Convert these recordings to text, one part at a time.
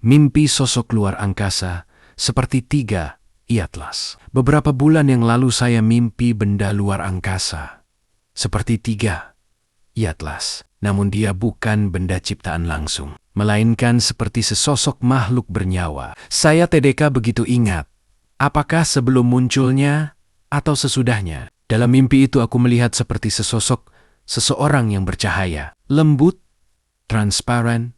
Mimpi sosok luar angkasa, seperti 3 Atlas. Beberapa bulan yang lalu saya mimpi benda luar angkasa, seperti 3 Atlas. Namun dia bukan benda ciptaan langsung, melainkan seperti sesosok makhluk bernyawa. Saya TDK begitu ingat, apakah sebelum munculnya atau sesudahnya. Dalam mimpi itu aku melihat seperti sesosok seseorang yang bercahaya, lembut, transparan,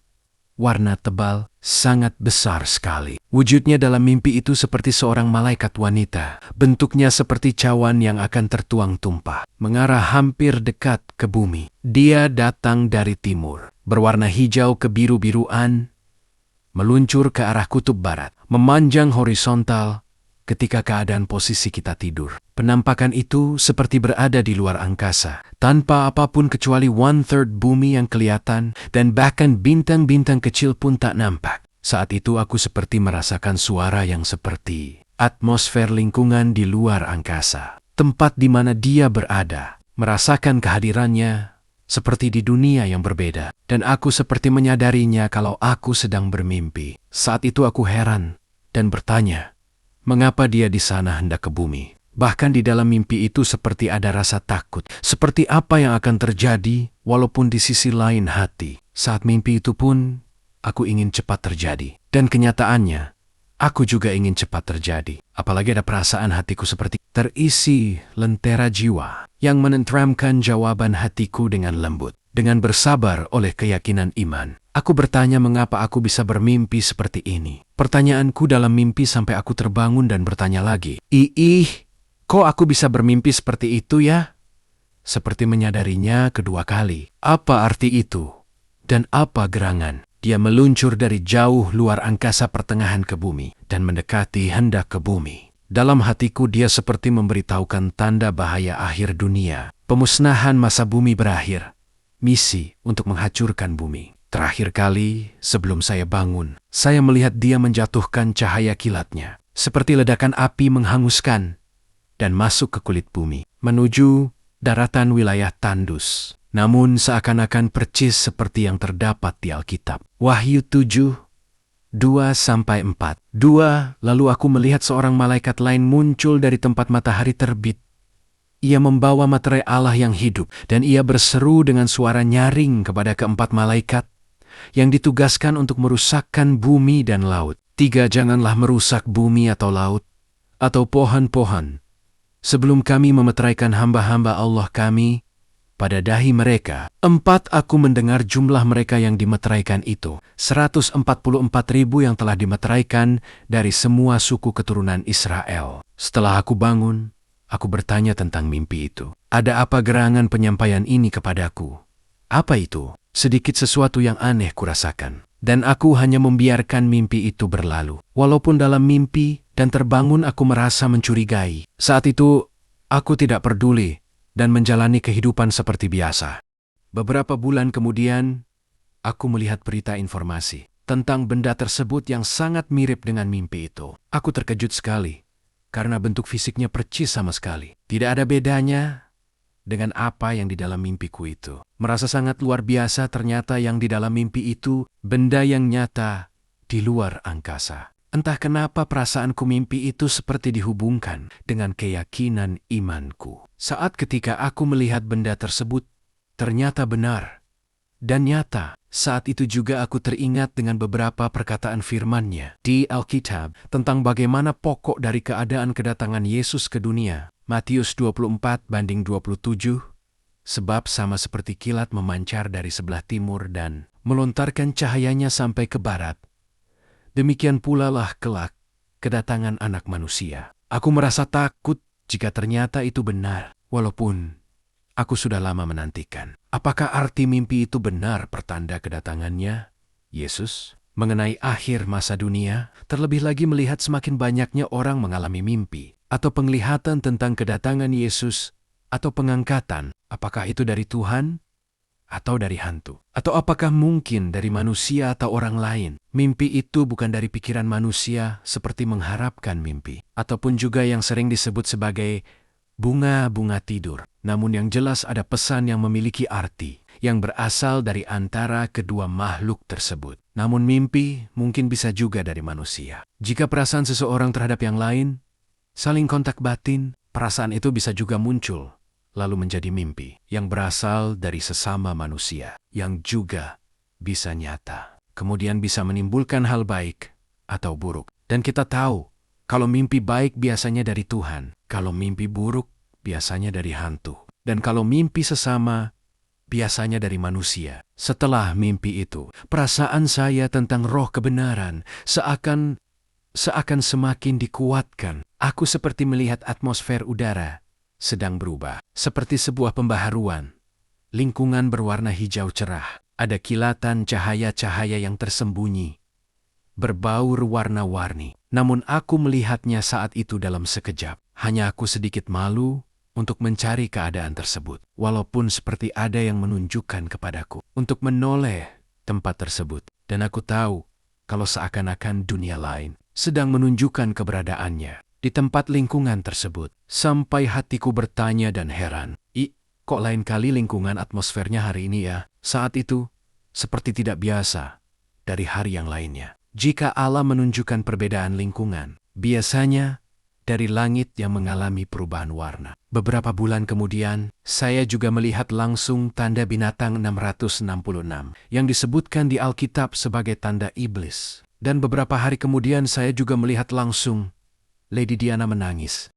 warna tebal, sangat besar sekali. Wujudnya dalam mimpi itu seperti seorang malaikat wanita. Bentuknya seperti cawan yang akan tertuang tumpah, mengarah hampir dekat ke bumi. Dia datang dari timur, berwarna hijau kebiru-biruan, meluncur ke arah kutub barat, memanjang horizontal ketika keadaan posisi kita tidur. Penampakan itu seperti berada di luar angkasa, tanpa apapun kecuali 1/3 bumi yang kelihatan, dan bahkan bintang-bintang kecil pun tak nampak. Saat itu aku seperti merasakan suara yang seperti atmosfer lingkungan di luar angkasa. Tempat di mana dia berada, merasakan kehadirannya seperti di dunia yang berbeda. Dan aku seperti menyadarinya kalau aku sedang bermimpi. Saat itu aku heran dan bertanya, mengapa dia di sana hendak ke bumi? Bahkan di dalam mimpi itu seperti ada rasa takut, seperti apa yang akan terjadi, walaupun di sisi lain hati. Saat mimpi itu pun, aku ingin cepat terjadi. Dan kenyataannya, aku juga ingin cepat terjadi. Apalagi ada perasaan hatiku seperti terisi lentera jiwa, yang menenteramkan jawaban hatiku dengan lembut, dengan bersabar oleh keyakinan iman. Aku bertanya mengapa aku bisa bermimpi seperti ini. Pertanyaanku dalam mimpi sampai aku terbangun dan bertanya lagi. Kok aku bisa bermimpi seperti itu ya? Seperti menyadarinya kedua kali. Apa arti itu? Dan apa gerangan? Dia meluncur dari jauh luar angkasa pertengahan ke bumi dan mendekati hendak ke bumi. Dalam hatiku dia seperti memberitahukan tanda bahaya akhir dunia. Pemusnahan masa bumi berakhir. Misi untuk menghancurkan bumi. Terakhir kali sebelum saya bangun, saya melihat dia menjatuhkan cahaya kilatnya, seperti ledakan api menghanguskan dan masuk ke kulit bumi, menuju daratan wilayah tandus. Namun seakan-akan percis seperti yang terdapat di Alkitab. Wahyu 7, 2-4. Lalu aku melihat seorang malaikat lain muncul dari tempat matahari terbit. Ia membawa materai Allah yang hidup, dan ia berseru dengan suara nyaring kepada keempat malaikat yang ditugaskan untuk merusakkan bumi dan laut. 3, janganlah merusak bumi atau laut, atau pohon-pohon, sebelum kami memeteraikan hamba-hamba Allah kami pada dahi mereka. 4, aku mendengar jumlah mereka yang dimeteraikan itu, 144.000 yang telah dimeteraikan dari semua suku keturunan Israel. Setelah aku bangun, aku bertanya tentang mimpi itu. Ada apa gerangan penyampaian ini kepadaku? Apa itu? Sedikit sesuatu yang aneh kurasakan. Dan aku hanya membiarkan mimpi itu berlalu. Walaupun dalam mimpi dan terbangun aku merasa mencurigai. Saat itu, aku tidak peduli dan menjalani kehidupan seperti biasa. Beberapa bulan kemudian, aku melihat berita informasi tentang benda tersebut yang sangat mirip dengan mimpi itu. Aku terkejut sekali, karena bentuk fisiknya percis sama sekali. Tidak ada bedanya dengan apa yang di dalam mimpiku itu. Merasa sangat luar biasa ternyata yang di dalam mimpi itu benda yang nyata di luar angkasa. Entah kenapa perasaanku mimpi itu seperti dihubungkan dengan keyakinan imanku. Saat ketika aku melihat benda tersebut, ternyata benar dan nyata. Saat itu juga aku teringat dengan beberapa perkataan firman-Nya di Alkitab tentang bagaimana pokok dari keadaan kedatangan Yesus ke dunia. Matius 24:27, sebab sama seperti kilat memancar dari sebelah timur dan melontarkan cahayanya sampai ke barat, demikian pula lah kelak kedatangan Anak Manusia. Aku merasa takut jika ternyata itu benar, walaupun aku sudah lama menantikan. Apakah arti mimpi itu benar pertanda kedatangannya, Yesus? Mengenai akhir masa dunia, terlebih lagi melihat semakin banyaknya orang mengalami mimpi atau penglihatan tentang kedatangan Yesus atau pengangkatan. Apakah itu dari Tuhan atau dari hantu? Atau apakah mungkin dari manusia atau orang lain? Mimpi itu bukan dari pikiran manusia seperti mengharapkan mimpi, ataupun juga yang sering disebut sebagai bunga-bunga tidur. Namun yang jelas ada pesan yang memiliki arti, yang berasal dari antara kedua makhluk tersebut. Namun mimpi mungkin bisa juga dari manusia. Jika perasaan seseorang terhadap yang lain saling kontak batin, perasaan itu bisa juga muncul, lalu menjadi mimpi yang berasal dari sesama manusia, yang juga bisa nyata. Kemudian bisa menimbulkan hal baik atau buruk. Dan kita tahu, kalau mimpi baik biasanya dari Tuhan, kalau mimpi buruk biasanya dari hantu. Dan kalau mimpi sesama, biasanya dari manusia. Setelah mimpi itu, perasaan saya tentang roh kebenaran seakan semakin dikuatkan. Aku seperti melihat atmosfer udara sedang berubah, seperti sebuah pembaharuan. Lingkungan berwarna hijau cerah, ada kilatan cahaya-cahaya yang tersembunyi, berbaur warna-warni. Namun aku melihatnya saat itu dalam sekejap. Hanya aku sedikit malu untuk mencari keadaan tersebut, walaupun seperti ada yang menunjukkan kepadaku untuk menoleh tempat tersebut. Dan aku tahu kalau seakan-akan dunia lain sedang menunjukkan keberadaannya di tempat lingkungan tersebut. Sampai hatiku bertanya dan heran, kok lain kali lingkungan atmosfernya hari ini ya? Saat itu, seperti tidak biasa dari hari yang lainnya. Jika Allah menunjukkan perbedaan lingkungan, biasanya dari langit yang mengalami perubahan warna. Beberapa bulan kemudian, saya juga melihat langsung tanda binatang 666 yang disebutkan di Alkitab sebagai tanda iblis. Dan beberapa hari kemudian saya juga melihat langsung Lady Diana menangis.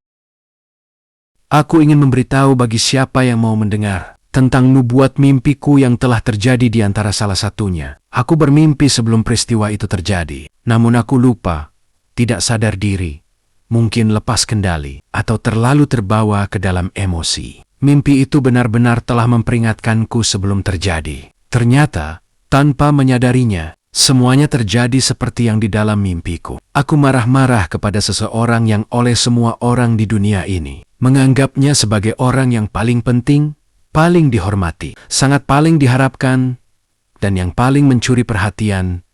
Aku ingin memberitahu bagi siapa yang mau mendengar tentang nubuat mimpiku yang telah terjadi di antara salah satunya. Aku bermimpi sebelum peristiwa itu terjadi, namun aku lupa, tidak sadar diri, mungkin lepas kendali, atau terlalu terbawa ke dalam emosi. Mimpi itu benar-benar telah memperingatkanku sebelum terjadi. Ternyata, tanpa menyadarinya, semuanya terjadi seperti yang di dalam mimpiku. Aku marah-marah kepada seseorang yang oleh semua orang di dunia ini menganggapnya sebagai orang yang paling penting, paling dihormati, sangat paling diharapkan, dan yang paling mencuri perhatian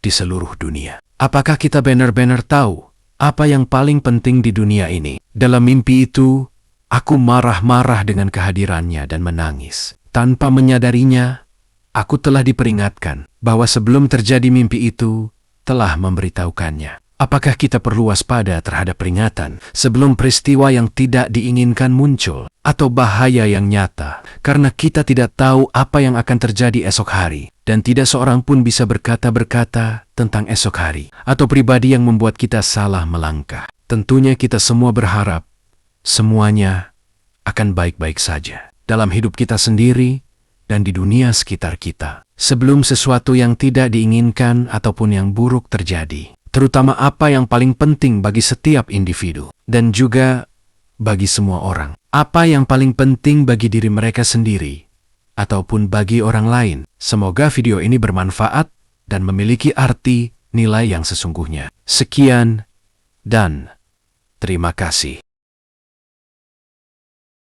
di seluruh dunia. Apakah kita benar-benar tahu apa yang paling penting di dunia ini? Dalam mimpi itu, aku marah-marah dengan kehadirannya dan menangis. Tanpa menyadarinya, aku telah diperingatkan bahwa sebelum terjadi mimpi itu, telah memberitahukannya. Apakah kita perlu waspada terhadap peringatan sebelum peristiwa yang tidak diinginkan muncul, atau bahaya yang nyata, karena kita tidak tahu apa yang akan terjadi esok hari, dan tidak seorang pun bisa berkata-berkata tentang esok hari, atau pribadi yang membuat kita salah melangkah. Tentunya kita semua berharap semuanya akan baik-baik saja dalam hidup kita sendiri dan di dunia sekitar kita, sebelum sesuatu yang tidak diinginkan ataupun yang buruk terjadi. Terutama apa yang paling penting bagi setiap individu, dan juga bagi semua orang. Apa yang paling penting bagi diri mereka sendiri, ataupun bagi orang lain. Semoga video ini bermanfaat dan memiliki arti nilai yang sesungguhnya. Sekian, dan terima kasih.